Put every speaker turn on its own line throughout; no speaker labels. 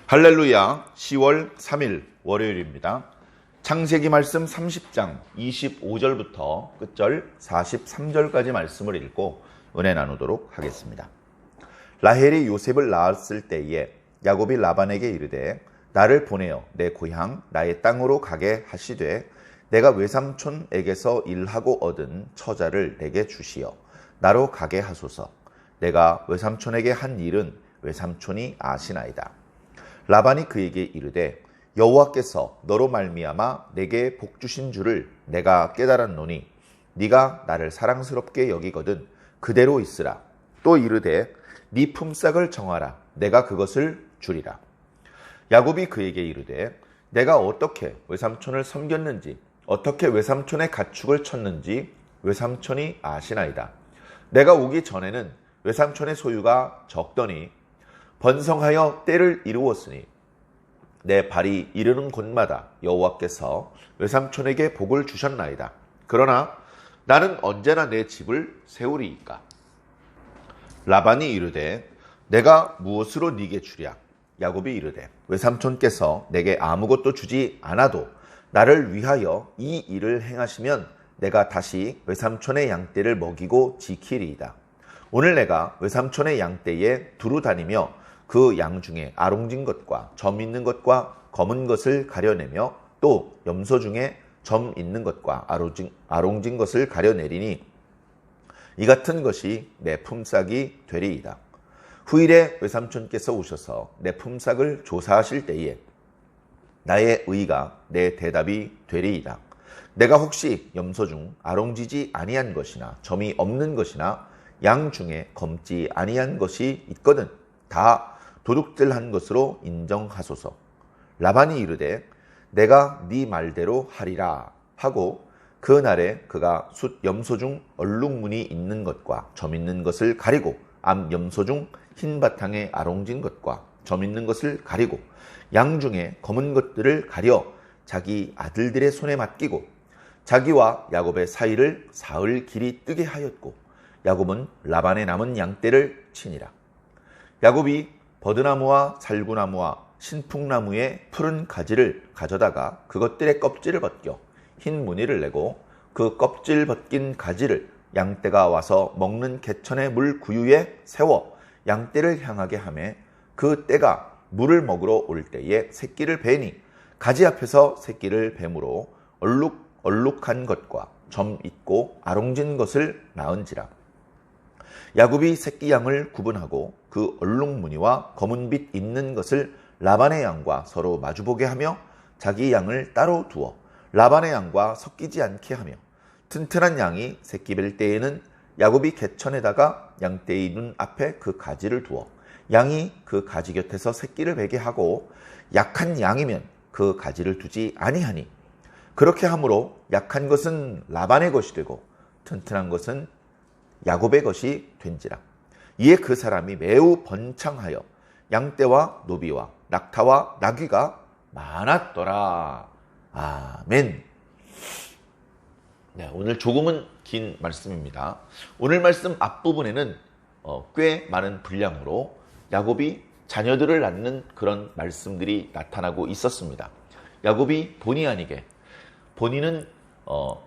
할렐루야. 10월 3일 월요일입니다. 창세기 말씀 30장 25절부터 끝절 43절까지 말씀을 읽고 은혜 나누도록 하겠습니다. 라헬이 요셉을 낳았을 때에 야곱이 라반에게 이르되 나를 보내어 내 고향 나의 땅으로 가게 하시되 내가 외삼촌에게서 일하고 얻은 처자를 내게 주시어 나로 가게 하소서. 내가 외삼촌에게 한 일은 외삼촌이 아시나이다. 라반이 그에게 이르되 여호와께서 너로 말미암아 내게 복 주신 줄을 내가 깨달았노니 네가 나를 사랑스럽게 여기거든 그대로 있으라. 또 이르되 네 품삯을 정하라. 내가 그것을 주리라. 야곱이 그에게 이르되 내가 어떻게 외삼촌을 섬겼는지 어떻게 외삼촌의 가축을 쳤는지 외삼촌이 아시나이다. 내가 오기 전에는 외삼촌의 소유가 적더니 번성하여 때를 이루었으니 내 발이 이르는 곳마다 여호와께서 외삼촌에게 복을 주셨나이다. 그러나 나는 언제나 내 집을 세우리이까. 라반이 이르되 내가 무엇으로 네게 주랴. 야곱이 이르되 외삼촌께서 내게 아무것도 주지 않아도 나를 위하여 이 일을 행하시면 내가 다시 외삼촌의 양떼를 먹이고 지키리이다. 오늘 내가 외삼촌의 양떼에 두루 다니며 그 양 중에 아롱진 것과 점 있는 것과 검은 것을 가려내며 또 염소 중에 점 있는 것과 아롱진 것을 가려내리니 이 같은 것이 내 품삯이 되리이다. 후일에 외삼촌께서 오셔서 내 품삯을 조사하실 때에 나의 의가 내 대답이 되리이다. 내가 혹시 염소 중 아롱지지 아니한 것이나 점이 없는 것이나 양 중에 검지 아니한 것이 있거든 다 도둑질한 것으로 인정하소서. 라반이 이르되 내가 네 말대로 하리라 하고 그날에 그가 숫 염소 중 얼룩무늬 있는 것과 점 있는 것을 가리고 암 염소 중 흰 바탕에 아롱진 것과 점 있는 것을 가리고 양 중에 검은 것들을 가려 자기 아들들의 손에 맡기고 자기와 야곱의 사이를 사흘 길이 뜨게 하였고 야곱은 라반의 남은 양떼를 치니라. 야곱이 버드나무와 살구나무와 신풍나무의 푸른 가지를 가져다가 그것들의 껍질을 벗겨 흰 무늬를 내고 그 껍질 벗긴 가지를 양떼가 와서 먹는 개천의 물 구유에 세워 양떼를 향하게 하매 그 떼가 물을 먹으러 올 때에 새끼를 베니 가지 앞에서 새끼를 뱀으로 얼룩한 것과 점 있고 아롱진 것을 낳은지라. 야곱이 새끼 양을 구분하고 그 얼룩무늬와 검은빛 있는 것을 라반의 양과 서로 마주보게 하며 자기 양을 따로 두어 라반의 양과 섞이지 않게 하며 튼튼한 양이 새끼 뵐 때에는 야곱이 개천에다가 양떼의 눈 앞에 그 가지를 두어 양이 그 가지 곁에서 새끼를 베게 하고 약한 양이면 그 가지를 두지 아니하니 그렇게 함으로 약한 것은 라반의 것이 되고 튼튼한 것은 야곱의 것이 된지라. 이에 그 사람이 매우 번창하여 양떼와 노비와 낙타와 나귀가 많았더라. 아멘. 네, 오늘 조금은 긴 말씀입니다. 오늘 말씀 앞부분에는 꽤 많은 분량으로 야곱이 자녀들을 낳는 그런 말씀들이 나타나고 있었습니다. 야곱이 본의 아니게 본인은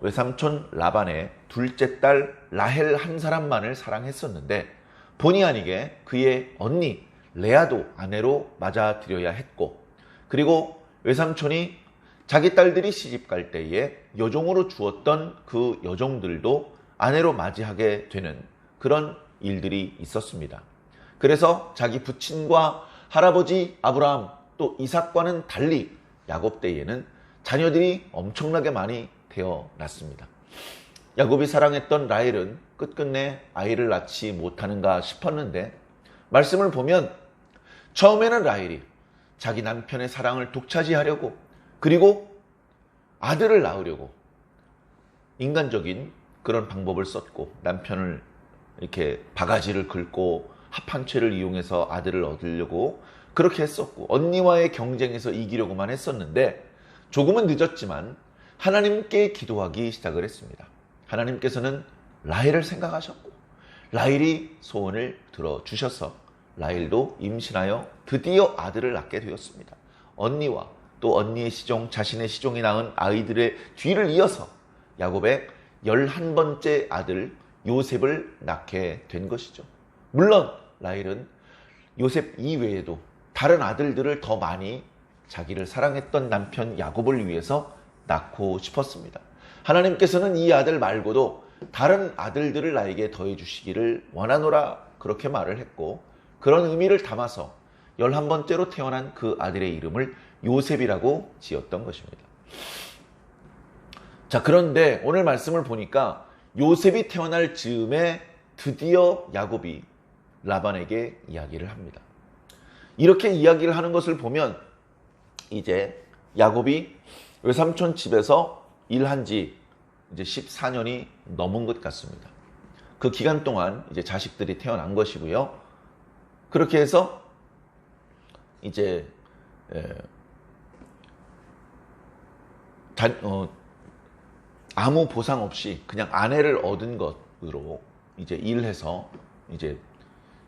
외삼촌 라반의 둘째 딸 라헬 한 사람만을 사랑했었는데 본의 아니게 그의 언니 레아도 아내로 맞아들여야 했고 그리고 외삼촌이 자기 딸들이 시집 갈 때에 여종으로 주었던 그 여종들도 아내로 맞이하게 되는 그런 일들이 있었습니다. 그래서 자기 부친과 할아버지 아브라함 또 이삭과는 달리 야곱 때에는 자녀들이 엄청나게 많이 태어났습니다. 야곱이 사랑했던 라헬은 끝끝내 아이를 낳지 못하는가 싶었는데 말씀을 보면 처음에는 라헬이 자기 남편의 사랑을 독차지하려고 그리고 아들을 낳으려고 인간적인 그런 방법을 썼고 남편을 이렇게 바가지를 긁고 합한채를 이용해서 아들을 얻으려고 그렇게 했었고 언니와의 경쟁에서 이기려고만 했었는데 조금은 늦었지만 하나님께 기도하기 시작을 했습니다. 하나님께서는 라헬을 생각하셨고 라헬이 소원을 들어주셔서 라헬도 임신하여 드디어 아들을 낳게 되었습니다. 언니와 또 언니의 시종, 자신의 시종이 낳은 아이들의 뒤를 이어서 야곱의 11번째 아들 요셉을 낳게 된 것이죠. 물론 라헬은 요셉 이외에도 다른 아들들을 더 많이 자기를 사랑했던 남편 야곱을 위해서 낳고 싶었습니다. 하나님께서는 이 아들 말고도 다른 아들들을 나에게 더해 주시기를 원하노라 그렇게 말을 했고, 그런 의미를 담아서 11번째로 태어난 그 아들의 이름을 요셉이라고 지었던 것입니다. 자, 그런데 오늘 말씀을 보니까 요셉이 태어날 즈음에 드디어 야곱이 라반에게 이야기를 합니다. 이렇게 이야기를 하는 것을 보면 이제 야곱이 외삼촌 집에서 일한 지 이제 14년이 넘은 것 같습니다. 그 기간 동안 이제 자식들이 태어난 것이고요. 그렇게 해서 이제 아무 보상 없이 그냥 아내를 얻은 것으로 이제 일해서 이제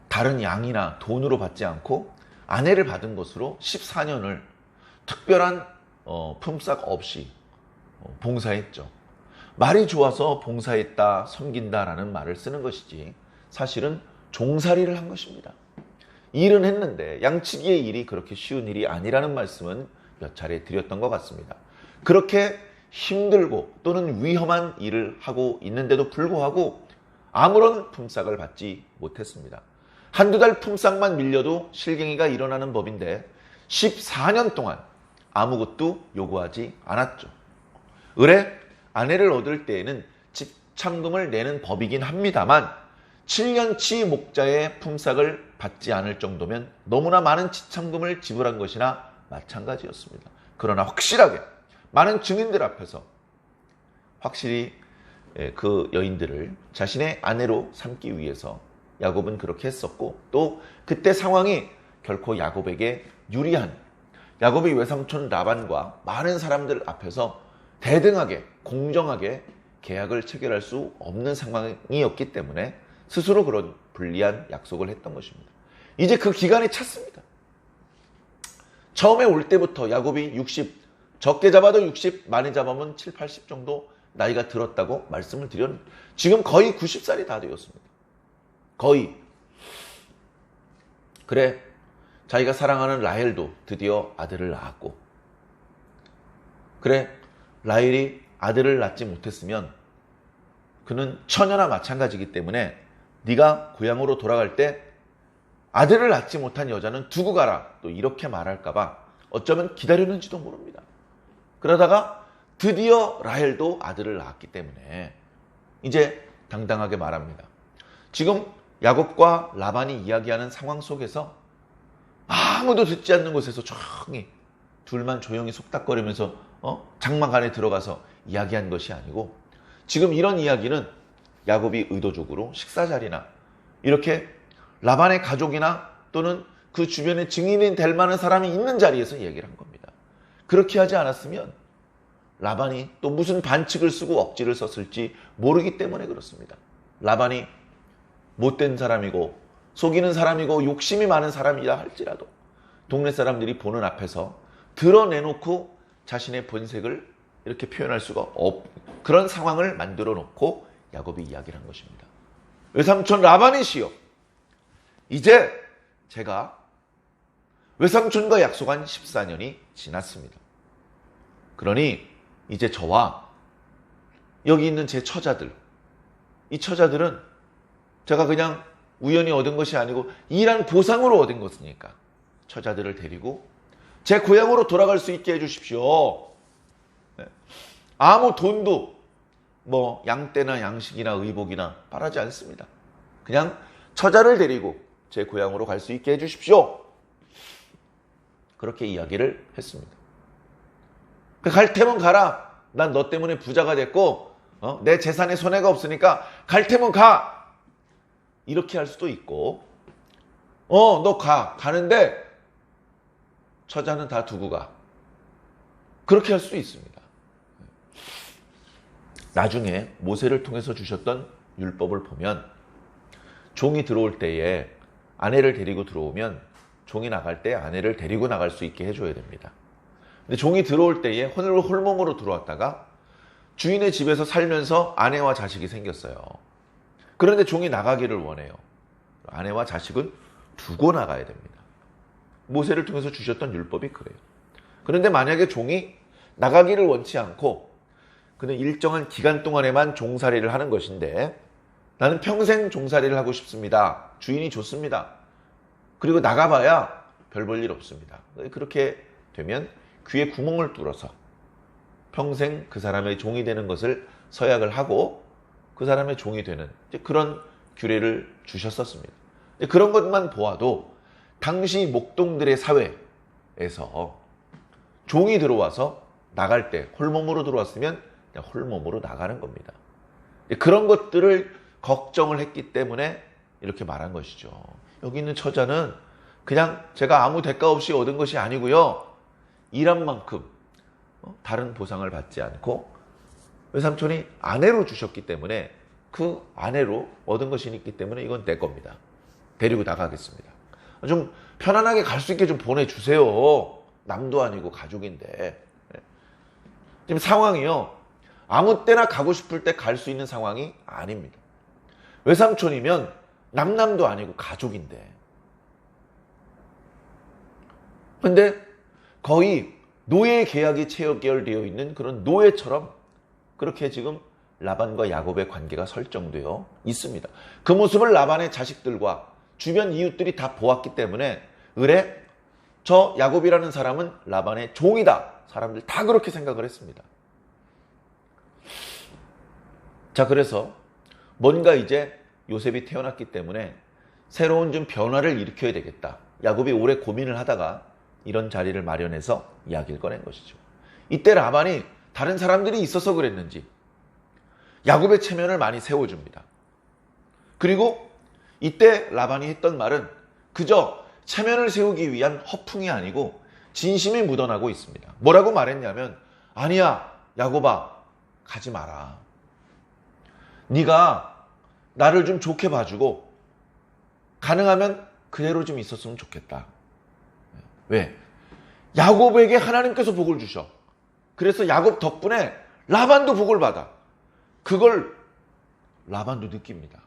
다른 양이나 돈으로 받지 않고 아내를 받은 것으로 14년을 특별한 품삯 없이 봉사했죠. 말이 좋아서 봉사했다, 섬긴다라는 말을 쓰는 것이지 사실은 종살이를 한 것입니다. 일은 했는데 양치기의 일이 그렇게 쉬운 일이 아니라는 말씀은 몇 차례 드렸던 것 같습니다. 그렇게 힘들고 또는 위험한 일을 하고 있는데도 불구하고 아무런 품삯을 받지 못했습니다. 한두 달 품삯만 밀려도 실갱이가 일어나는 법인데 14년 동안 아무것도 요구하지 않았죠. 을에 아내를 얻을 때에는 집참금을 내는 법이긴 합니다만 7년치 목자의 품삯을 받지 않을 정도면 너무나 많은 집참금을 지불한 것이나 마찬가지였습니다. 그러나 확실하게 많은 증인들 앞에서 확실히 그 여인들을 자신의 아내로 삼기 위해서 야곱은 그렇게 했었고, 또 그때 상황이 결코 야곱에게 유리한, 야곱이 외삼촌 라반과 많은 사람들 앞에서 대등하게 공정하게 계약을 체결할 수 없는 상황이었기 때문에 스스로 그런 불리한 약속을 했던 것입니다. 이제 그 기간이 찼습니다. 처음에 올 때부터 야곱이 60, 적게 잡아도 60, 많이 잡으면 7, 80 정도 나이가 들었다고 말씀을 드렸는데 지금 거의 90살이 다 되었습니다. 거의. 그래, 자기가 사랑하는 라헬도 드디어 아들을 낳았고, 그래, 라헬이 아들을 낳지 못했으면 그는 처녀나 마찬가지이기 때문에 네가 고향으로 돌아갈 때 아들을 낳지 못한 여자는 두고 가라, 또 이렇게 말할까봐 어쩌면 기다렸는지도 모릅니다. 그러다가 드디어 라헬도 아들을 낳았기 때문에 이제 당당하게 말합니다. 지금 야곱과 라반이 이야기하는 상황 속에서 아무도 듣지 않는 곳에서 조용히 둘만 조용히 속닥거리면서 장막 안에 들어가서 이야기한 것이 아니고, 지금 이런 이야기는 야곱이 의도적으로 식사 자리나 이렇게 라반의 가족이나 또는 그 주변에 증인이 될 만한 사람이 있는 자리에서 얘기를 한 겁니다. 그렇게 하지 않았으면 라반이 또 무슨 반칙을 쓰고 억지를 썼을지 모르기 때문에 그렇습니다. 라반이 못된 사람이고 속이는 사람이고 욕심이 많은 사람이라 할지라도 동네 사람들이 보는 앞에서 드러내놓고 자신의 본색을 이렇게 표현할 수가 그런 상황을 만들어 놓고 야곱이 이야기를 한 것입니다. 외삼촌 라반이시여, 이제 제가 외삼촌과 약속한 14년이 지났습니다. 그러니 이제 저와 여기 있는 제 처자들, 이 처자들은 제가 그냥 우연히 얻은 것이 아니고 일한 보상으로 얻은 것이니까 처자들을 데리고 제 고향으로 돌아갈 수 있게 해주십시오. 아무 돈도 뭐 양떼나 양식이나 의복이나 바라지 않습니다. 그냥 처자를 데리고 제 고향으로 갈 수 있게 해주십시오. 그렇게 이야기를 했습니다. 갈 테면 가라. 난 너 때문에 부자가 됐고 내 재산에 손해가 없으니까 갈 테면 가. 이렇게 할 수도 있고, 너 가는데 처자는 다 두고 가. 그렇게 할 수도 있습니다. 나중에 모세를 통해서 주셨던 율법을 보면 종이 들어올 때에 아내를 데리고 들어오면 종이 나갈 때 아내를 데리고 나갈 수 있게 해줘야 됩니다. 근데 종이 들어올 때에 홀몸으로 들어왔다가 주인의 집에서 살면서 아내와 자식이 생겼어요. 그런데 종이 나가기를 원해요. 아내와 자식은 두고 나가야 됩니다. 모세를 통해서 주셨던 율법이 그래요. 그런데 만약에 종이 나가기를 원치 않고 그는 일정한 기간 동안에만 종살이를 하는 것인데 나는 평생 종살이를 하고 싶습니다. 주인이 좋습니다. 그리고 나가봐야 별 볼 일 없습니다. 그렇게 되면 귀에 구멍을 뚫어서 평생 그 사람의 종이 되는 것을 서약을 하고 그 사람의 종이 되는 그런 규례를 주셨었습니다. 그런 것만 보아도 당시 목동들의 사회에서 종이 들어와서 나갈 때 홀몸으로 들어왔으면 그냥 홀몸으로 나가는 겁니다. 그런 것들을 걱정을 했기 때문에 이렇게 말한 것이죠. 여기 있는 처자는 그냥 제가 아무 대가 없이 얻은 것이 아니고요. 일한 만큼 다른 보상을 받지 않고 외삼촌이 아내로 주셨기 때문에 그 아내로 얻은 것이 있기 때문에 이건 내 겁니다. 데리고 나가겠습니다. 좀 편안하게 갈 수 있게 좀 보내주세요. 남도 아니고 가족인데. 지금 상황이요. 아무 때나 가고 싶을 때 갈 수 있는 상황이 아닙니다. 외삼촌이면 남남도 아니고 가족인데. 근데 거의 노예 계약이 체결되어 있는 그런 노예처럼 그렇게 지금 라반과 야곱의 관계가 설정되어 있습니다. 그 모습을 라반의 자식들과 주변 이웃들이 다 보았기 때문에 의뢰 저 야곱이라는 사람은 라반의 종이다. 사람들 다 그렇게 생각을 했습니다. 자, 그래서 뭔가 이제 요셉이 태어났기 때문에 새로운 좀 변화를 일으켜야 되겠다. 야곱이 오래 고민을 하다가 이런 자리를 마련해서 이야기를 꺼낸 것이죠. 이때 라반이 다른 사람들이 있어서 그랬는지 야곱의 체면을 많이 세워줍니다. 그리고 이때 라반이 했던 말은 그저 체면을 세우기 위한 허풍이 아니고 진심이 묻어나고 있습니다. 뭐라고 말했냐면 아니야 야곱아 가지 마라. 네가 나를 좀 좋게 봐주고 가능하면 그대로 좀 있었으면 좋겠다. 왜? 야곱에게 하나님께서 복을 주셔. 그래서 야곱 덕분에 라반도 복을 받아. 그걸 라반도 느낍니다.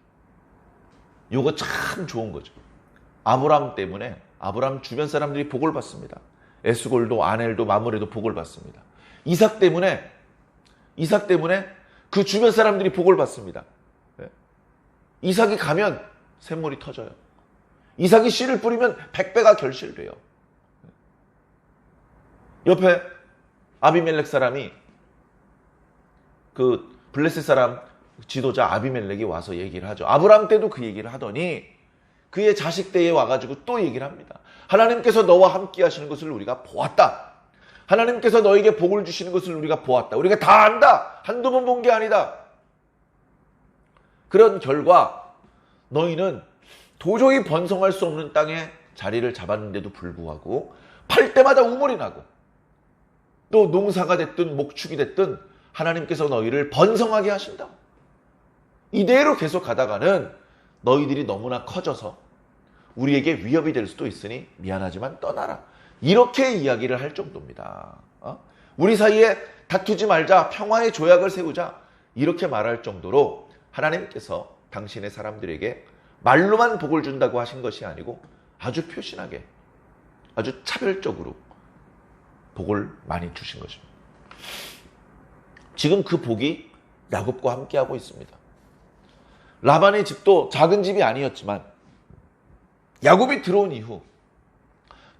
요거 참 좋은 거죠. 아브람 때문에 아브람 주변 사람들이 복을 받습니다. 에스골도 아넬도 마므레도 복을 받습니다. 이삭 때문에 그 주변 사람들이 복을 받습니다. 이삭이 가면 샘물이 터져요. 이삭이 씨를 뿌리면 100배가 결실돼요. 옆에 아비멜렉 사람이 그 블레셋 사람 지도자 아비멜렉이 와서 얘기를 하죠. 아브람 때도 그 얘기를 하더니 그의 자식 때에 와가지고 또 얘기를 합니다. 하나님께서 너와 함께 하시는 것을 우리가 보았다. 하나님께서 너에게 복을 주시는 것을 우리가 보았다. 우리가 다 안다. 한두 번 본 게 아니다. 그런 결과 너희는 도저히 번성할 수 없는 땅에 자리를 잡았는데도 불구하고 팔 때마다 우물이 나고 또 농사가 됐든 목축이 됐든 하나님께서 너희를 번성하게 하신다. 이대로 계속 가다가는 너희들이 너무나 커져서 우리에게 위협이 될 수도 있으니 미안하지만 떠나라. 이렇게 이야기를 할 정도입니다. 우리 사이에 다투지 말자. 평화의 조약을 세우자. 이렇게 말할 정도로 하나님께서 당신의 사람들에게 말로만 복을 준다고 하신 것이 아니고 아주 표신하게 아주 차별적으로 복을 많이 주신 것입니다. 지금 그 복이 야곱과 함께하고 있습니다. 라반의 집도 작은 집이 아니었지만 야곱이 들어온 이후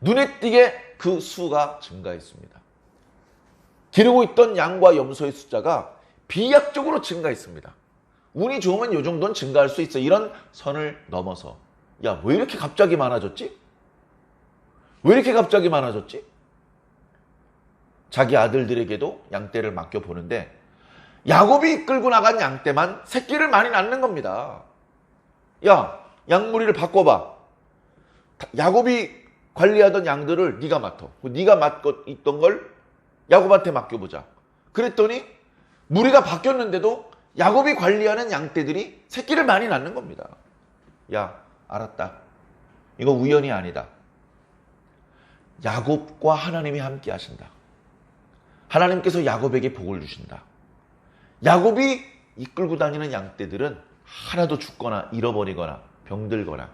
눈에 띄게 그 수가 증가했습니다. 기르고 있던 양과 염소의 숫자가 비약적으로 증가했습니다. 운이 좋으면 이 정도는 증가할 수 있어. 이런 선을 넘어서 야, 왜 이렇게 갑자기 많아졌지? 왜 이렇게 갑자기 많아졌지? 자기 아들들에게도 양떼를 맡겨보는데 야곱이 이끌고 나간 양떼만 새끼를 많이 낳는 겁니다. 야, 양무리를 바꿔봐. 야곱이 관리하던 양들을 네가 맡아. 네가 맡고 있던 걸 야곱한테 맡겨보자. 그랬더니 무리가 바뀌었는데도 야곱이 관리하는 양떼들이 새끼를 많이 낳는 겁니다. 야, 알았다. 이거 우연이 아니다. 야곱과 하나님이 함께 하신다. 하나님께서 야곱에게 복을 주신다. 야곱이 이끌고 다니는 양떼들은 하나도 죽거나 잃어버리거나 병들거나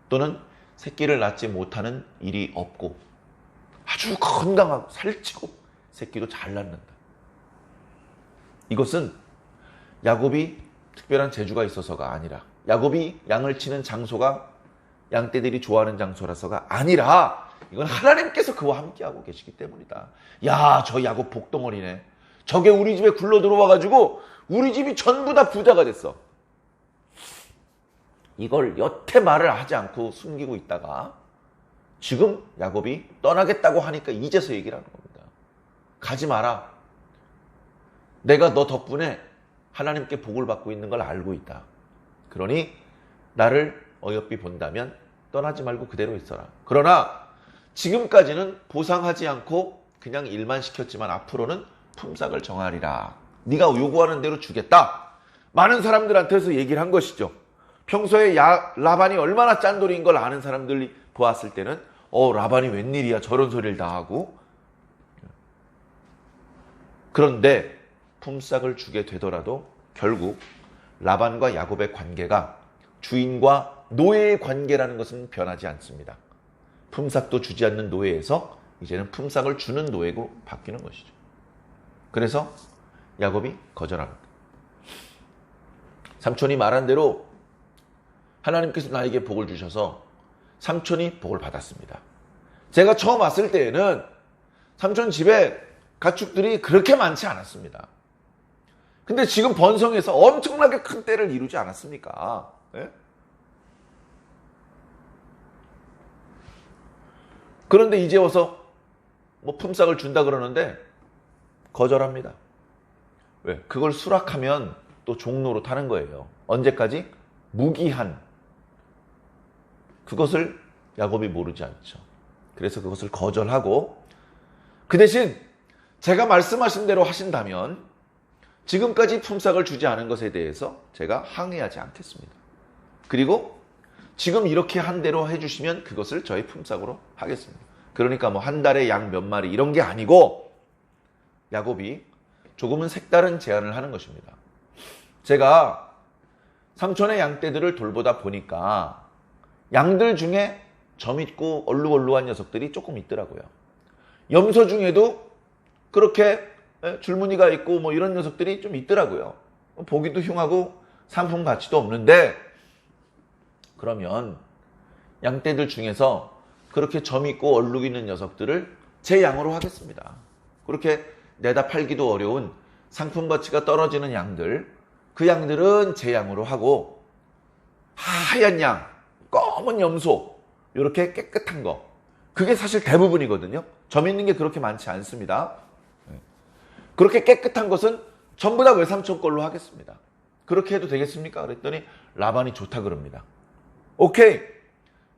또는 새끼를 낳지 못하는 일이 없고 아주 건강하고 살찌고 새끼도 잘 낳는다. 이것은 야곱이 특별한 재주가 있어서가 아니라 야곱이 양을 치는 장소가 양떼들이 좋아하는 장소라서가 아니라 이건 하나님께서 그와 함께하고 계시기 때문이다. 야, 저 야곱 복덩어리네. 저게 우리 집에 굴러 들어와가지고 우리 집이 전부 다 부자가 됐어. 이걸 여태 말을 하지 않고 숨기고 있다가 지금 야곱이 떠나겠다고 하니까 이제서 얘기를 하는 겁니다. 가지 마라. 내가 너 덕분에 하나님께 복을 받고 있는 걸 알고 있다. 그러니 나를 어여삐 본다면 떠나지 말고 그대로 있어라. 그러나 지금까지는 보상하지 않고 그냥 일만 시켰지만 앞으로는 품삯을 정하리라. 네가 요구하는 대로 주겠다. 많은 사람들한테서 얘기를 한 것이죠. 평소에 라반이 얼마나 짠돌이인 걸 아는 사람들이 보았을 때는 라반이 웬일이야 저런 소리를 다 하고. 그런데 품삯을 주게 되더라도 결국 라반과 야곱의 관계가 주인과 노예의 관계라는 것은 변하지 않습니다. 품삯도 주지 않는 노예에서 이제는 품삯을 주는 노예로 바뀌는 것이죠. 그래서 야곱이 거절합니다. 삼촌이 말한 대로 하나님께서 나에게 복을 주셔서 삼촌이 복을 받았습니다. 제가 처음 왔을 때에는 삼촌 집에 가축들이 그렇게 많지 않았습니다. 근데 지금 번성해서 엄청나게 큰 때를 이루지 않았습니까? 예? 그런데 이제 와서 품삯을 준다 그러는데 거절합니다. 왜? 그걸 수락하면 또 종로로 타는 거예요. 언제까지? 무기한. 그것을 야곱이 모르지 않죠. 그래서 그것을 거절하고 그 대신 제가 말씀하신 대로 하신다면 지금까지 품삯을 주지 않은 것에 대해서 제가 항의하지 않겠습니다. 그리고 지금 이렇게 한 대로 해주시면 그것을 저희 품삯으로 하겠습니다. 그러니까 한 달에 양 몇 마리 이런 게 아니고 야곱이 조금은 색다른 제안을 하는 것입니다. 제가 삼촌의 양떼들을 돌보다 보니까 양들 중에 점 있고 얼룩얼룩한 녀석들이 조금 있더라고요. 염소 중에도 그렇게 줄무늬가 있고 이런 녀석들이 좀 있더라고요. 보기도 흉하고 상품 가치도 없는데 그러면 양떼들 중에서 그렇게 점 있고 얼룩 있는 녀석들을 제 양으로 하겠습니다. 그렇게 내다 팔기도 어려운 상품 가치가 떨어지는 양들, 그 양들은 제 양으로 하고 하얀 양, 검은 염소 이렇게 깨끗한 거, 그게 사실 대부분이거든요. 점 있는 게 그렇게 많지 않습니다. 그렇게 깨끗한 것은 전부 다 외삼촌 걸로 하겠습니다. 그렇게 해도 되겠습니까? 그랬더니 라반이 좋다 그럽니다. 오케이,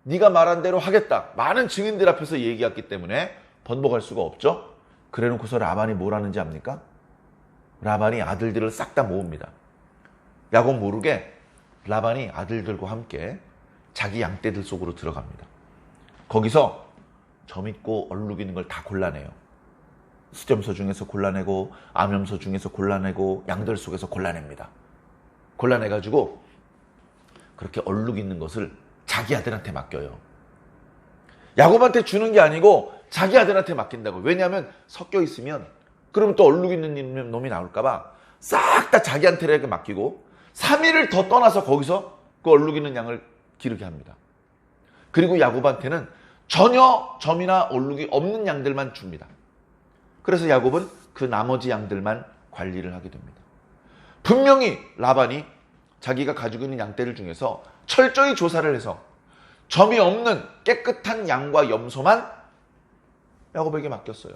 네가 말한 대로 하겠다. 많은 증인들 앞에서 얘기했기 때문에 번복할 수가 없죠. 그래놓고서 라반이 뭘 하는지 압니까? 라반이 아들들을 싹 다 모읍니다. 야곱 모르게 라반이 아들들과 함께 자기 양떼들 속으로 들어갑니다. 거기서 점 있고 얼룩 있는 걸 다 골라내요. 수점소 중에서 골라내고 암염소 중에서 골라내고 양들 속에서 골라냅니다. 골라내가지고 그렇게 얼룩 있는 것을 자기 아들한테 맡겨요. 야곱한테 주는 게 아니고 자기 아들한테 맡긴다고. 왜냐하면 섞여 있으면 그러면 또 얼룩 있는 놈이 나올까봐 싹 다 자기한테 이렇게 맡기고 3일을 더 떠나서 거기서 그 얼룩 있는 양을 기르게 합니다. 그리고 야곱한테는 전혀 점이나 얼룩이 없는 양들만 줍니다. 그래서 야곱은 그 나머지 양들만 관리를 하게 됩니다. 분명히 라반이 자기가 가지고 있는 양떼들 중에서 철저히 조사를 해서 점이 없는 깨끗한 양과 염소만 야곱에게 맡겼어요.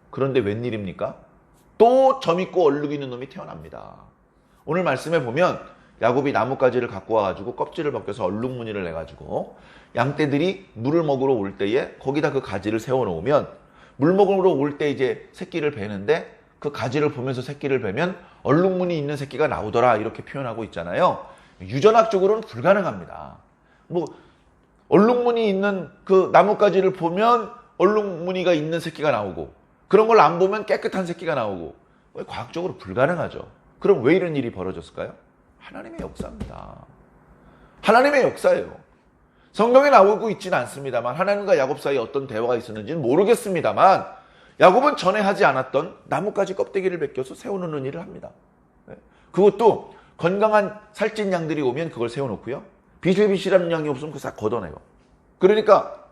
그런데 웬일입니까? 또 점 있고 얼룩 있는 놈이 태어납니다. 오늘 말씀에 보면 야곱이 나뭇가지를 갖고 와가지고 껍질을 벗겨서 얼룩 무늬를 내가지고 양떼들이 물을 먹으러 올 때에 거기다 그 가지를 세워놓으면 물 먹으러 올 때 이제 새끼를 베는데 그 가지를 보면서 새끼를 베면 얼룩 무늬 있는 새끼가 나오더라 이렇게 표현하고 있잖아요. 유전학적으로는 불가능합니다. 얼룩무늬 있는 그 나뭇가지를 보면 얼룩무늬가 있는 새끼가 나오고, 그런 걸 안 보면 깨끗한 새끼가 나오고, 과학적으로 불가능하죠. 그럼 왜 이런 일이 벌어졌을까요? 하나님의 역사입니다. 하나님의 역사예요. 성경에 나오고 있지는 않습니다만, 하나님과 야곱 사이에 어떤 대화가 있었는지는 모르겠습니다만, 야곱은 전에 하지 않았던 나뭇가지 껍데기를 벗겨서 세워놓는 일을 합니다. 그것도 건강한 살찐 양들이 오면 그걸 세워놓고요, 비실비실한 양이 없으면 그거 싹 걷어내요. 그러니까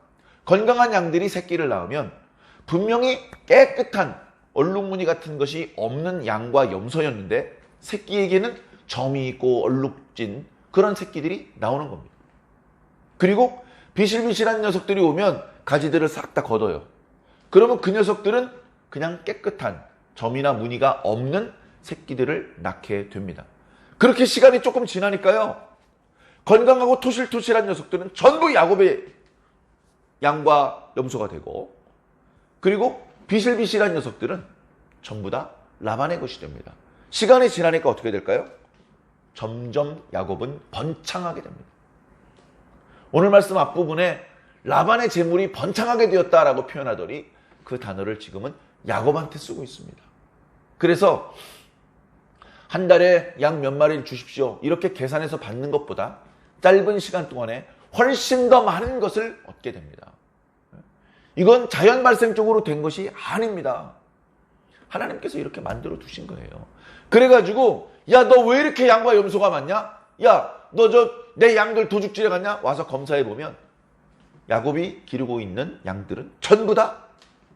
건강한 양들이 새끼를 낳으면 분명히 깨끗한 얼룩무늬 같은 것이 없는 양과 염소였는데, 새끼에게는 점이 있고 얼룩진 그런 새끼들이 나오는 겁니다. 그리고 비실비실한 녀석들이 오면 가지들을 싹 다 걷어요. 그러면 그 녀석들은 그냥 깨끗한 점이나 무늬가 없는 새끼들을 낳게 됩니다. 그렇게 시간이 조금 지나니까요, 건강하고 토실토실한 녀석들은 전부 야곱의 양과 염소가 되고, 그리고 비실비실한 녀석들은 전부 다 라반의 것이 됩니다. 시간이 지나니까 어떻게 될까요? 점점 야곱은 번창하게 됩니다. 오늘 말씀 앞부분에 라반의 재물이 번창하게 되었다라고 표현하더니 그 단어를 지금은 야곱한테 쓰고 있습니다. 그래서 한 달에 양 몇 마리를 주십시오, 이렇게 계산해서 받는 것보다 짧은 시간 동안에 훨씬 더 많은 것을 얻게 됩니다. 이건 자연 발생적으로 된 것이 아닙니다. 하나님께서 이렇게 만들어 두신 거예요. 그래가지고, 야, 너 왜 이렇게 양과 염소가 많냐? 야, 너 내 양들 도둑질해 갔냐? 와서 검사해 보면 야곱이 기르고 있는 양들은 전부 다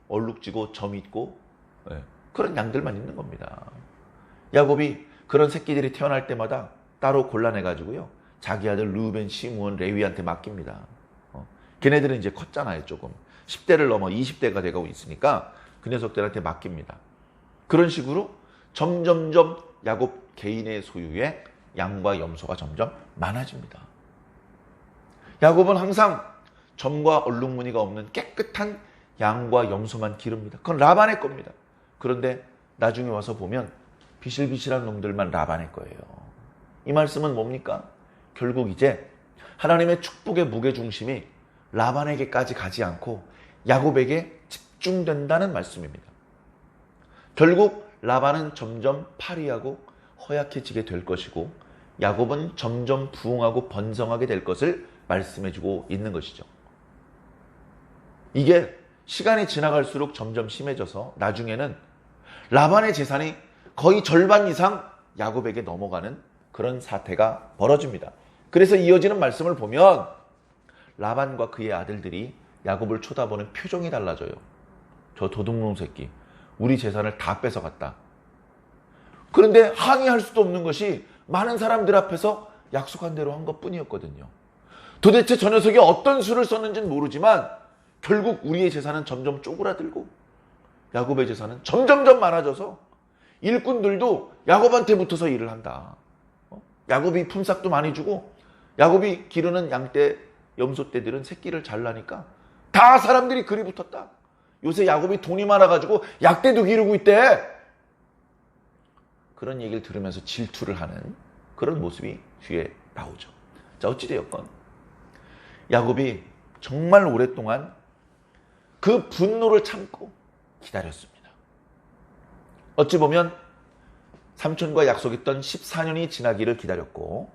얼룩지고 점 있고 그런 양들만 있는 겁니다. 야곱이 그런 새끼들이 태어날 때마다 따로 골라내가지고요, 자기 아들 루벤, 시므온, 레위한테 맡깁니다. 걔네들은 이제 컸잖아요. 조금 10대를 넘어 20대가 돼가고 있으니까 그 녀석들한테 맡깁니다. 그런 식으로 점점점 야곱 개인의 소유의 양과 염소가 점점 많아집니다. 야곱은 항상 점과 얼룩무늬가 없는 깨끗한 양과 염소만 기릅니다. 그건 라반의 겁니다. 그런데 나중에 와서 보면 비실비실한 놈들만 라반의 거예요. 이 말씀은 뭡니까? 결국 이제 하나님의 축복의 무게중심이 라반에게까지 가지 않고 야곱에게 집중된다는 말씀입니다. 결국 라반은 점점 파리하고 허약해지게 될 것이고, 야곱은 점점 부흥하고 번성하게 될 것을 말씀해주고 있는 것이죠. 이게 시간이 지나갈수록 점점 심해져서 나중에는 라반의 재산이 거의 절반 이상 야곱에게 넘어가는 그런 사태가 벌어집니다. 그래서 이어지는 말씀을 보면 라반과 그의 아들들이 야곱을 쳐다보는 표정이 달라져요. 저 도둑놈 새끼, 우리 재산을 다 뺏어갔다. 그런데 항의할 수도 없는 것이 많은 사람들 앞에서 약속한 대로 한 것뿐이었거든요. 도대체 저 녀석이 어떤 수를 썼는지는 모르지만 결국 우리의 재산은 점점 쪼그라들고 야곱의 재산은 점점점 많아져서 일꾼들도 야곱한테 붙어서 일을 한다. 야곱이 품삯도 많이 주고 야곱이 기르는 양떼, 염소떼들은 새끼를 잘 나니까 다 사람들이 그리 붙었다. 요새 야곱이 돈이 많아가지고 약떼도 기르고 있대. 그런 얘기를 들으면서 질투를 하는 그런 모습이 뒤에 나오죠. 자, 어찌되었건 야곱이 정말 오랫동안 그 분노를 참고 기다렸습니다. 어찌 보면 삼촌과 약속했던 14년이 지나기를 기다렸고,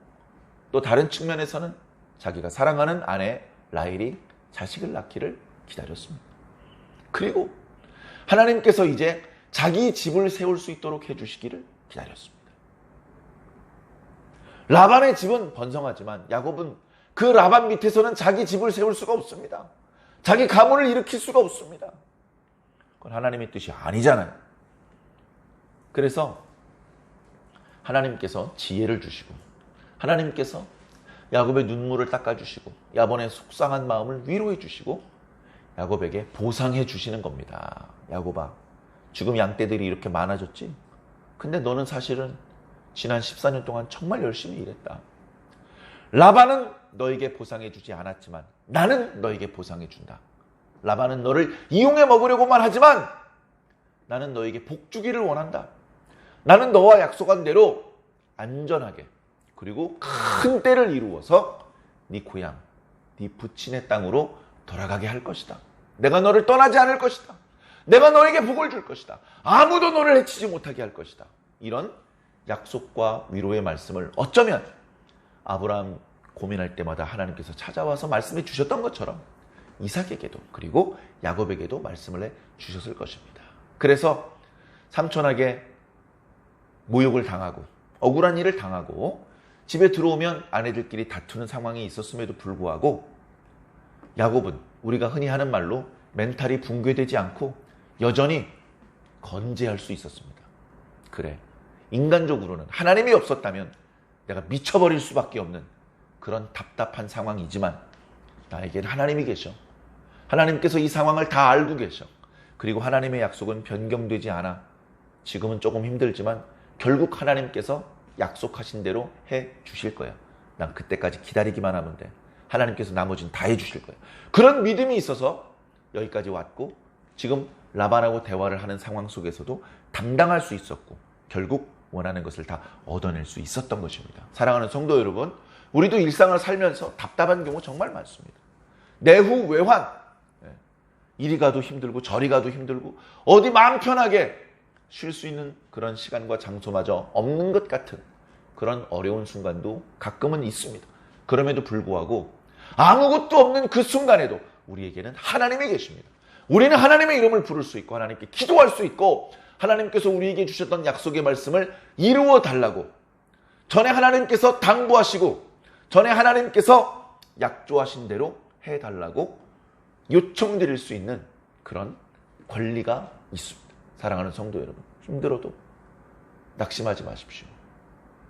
또 다른 측면에서는 자기가 사랑하는 아내 라헬이 자식을 낳기를 기다렸습니다. 그리고 하나님께서 이제 자기 집을 세울 수 있도록 해주시기를 기다렸습니다. 라반의 집은 번성하지만 야곱은 그 라반 밑에서는 자기 집을 세울 수가 없습니다. 자기 가문을 일으킬 수가 없습니다. 그건 하나님의 뜻이 아니잖아요. 그래서 하나님께서 지혜를 주시고, 하나님께서 야곱의 눈물을 닦아주시고, 야본의 속상한 마음을 위로해 주시고, 야곱에게 보상해 주시는 겁니다. 야곱아, 지금 양떼들이 이렇게 많아졌지? 근데 너는 사실은 지난 14년 동안 정말 열심히 일했다. 라반은 너에게 보상해 주지 않았지만 나는 너에게 보상해 준다. 라반은 너를 이용해 먹으려고만 하지만 나는 너에게 복 주기를 원한다. 나는 너와 약속한 대로 안전하게 그리고 큰 때를 이루어서 네 고향, 네 부친의 땅으로 돌아가게 할 것이다. 내가 너를 떠나지 않을 것이다. 내가 너에게 복을 줄 것이다. 아무도 너를 해치지 못하게 할 것이다. 이런 약속과 위로의 말씀을 어쩌면 아브라함 고민할 때마다 하나님께서 찾아와서 말씀해 주셨던 것처럼 이삭에게도 그리고 야곱에게도 말씀을 해 주셨을 것입니다. 그래서 삼촌에게 모욕을 당하고 억울한 일을 당하고 집에 들어오면 아내들끼리 다투는 상황이 있었음에도 불구하고 야곱은 우리가 흔히 하는 말로 멘탈이 붕괴되지 않고 여전히 건재할 수 있었습니다. 그래, 인간적으로는 하나님이 없었다면 내가 미쳐버릴 수밖에 없는 그런 답답한 상황이지만 나에겐 하나님이 계셔. 하나님께서 이 상황을 다 알고 계셔. 그리고 하나님의 약속은 변경되지 않아. 지금은 조금 힘들지만 결국 하나님께서 약속하신 대로 해 주실 거야. 난 그때까지 기다리기만 하면 돼. 하나님께서 나머지는 다 해 주실 거야. 그런 믿음이 있어서 여기까지 왔고 지금 라반하고 대화를 하는 상황 속에서도 담당할 수 있었고 결국 원하는 것을 다 얻어낼 수 있었던 것입니다. 사랑하는 성도 여러분, 우리도 일상을 살면서 답답한 경우 정말 많습니다. 내후 외환, 이리 가도 힘들고 저리 가도 힘들고 어디 마음 편하게 쉴 수 있는 그런 시간과 장소마저 없는 것 같은 그런 어려운 순간도 가끔은 있습니다. 그럼에도 불구하고 아무것도 없는 그 순간에도 우리에게는 하나님이 계십니다. 우리는 하나님의 이름을 부를 수 있고 하나님께 기도할 수 있고 하나님께서 우리에게 주셨던 약속의 말씀을 이루어 달라고 전에 하나님께서 당부하시고 전에 하나님께서 약조하신 대로 해달라고 요청드릴 수 있는 그런 권리가 있습니다. 사랑하는 성도 여러분, 힘들어도 낙심하지 마십시오.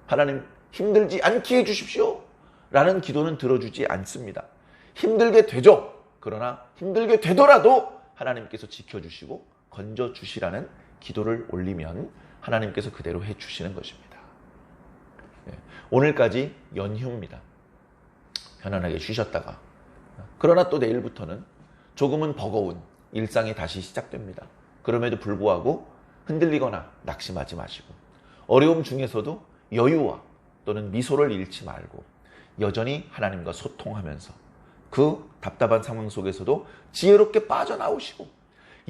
하나님 힘들지 않게 해주십시오 라는 기도는 들어주지 않습니다. 힘들게 되죠. 그러나 힘들게 되더라도 하나님께서 지켜주시고 건져주시라는 기도를 올리면 하나님께서 그대로 해주시는 것입니다. 오늘까지 연휴입니다. 편안하게 쉬셨다가 그러나 또 내일부터는 조금은 버거운 일상이 다시 시작됩니다. 그럼에도 불구하고 흔들리거나 낙심하지 마시고 어려움 중에서도 여유와 또는 미소를 잃지 말고 여전히 하나님과 소통하면서 그 답답한 상황 속에서도 지혜롭게 빠져나오시고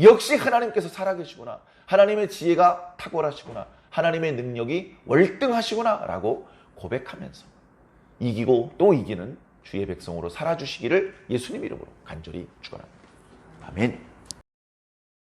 역시 하나님께서 살아계시구나, 하나님의 지혜가 탁월하시구나, 하나님의 능력이 월등하시구나 라고 고백하면서 이기고 또 이기는 주의 백성으로 살아주시기를 예수님 이름으로 간절히 축원합니다. 아멘.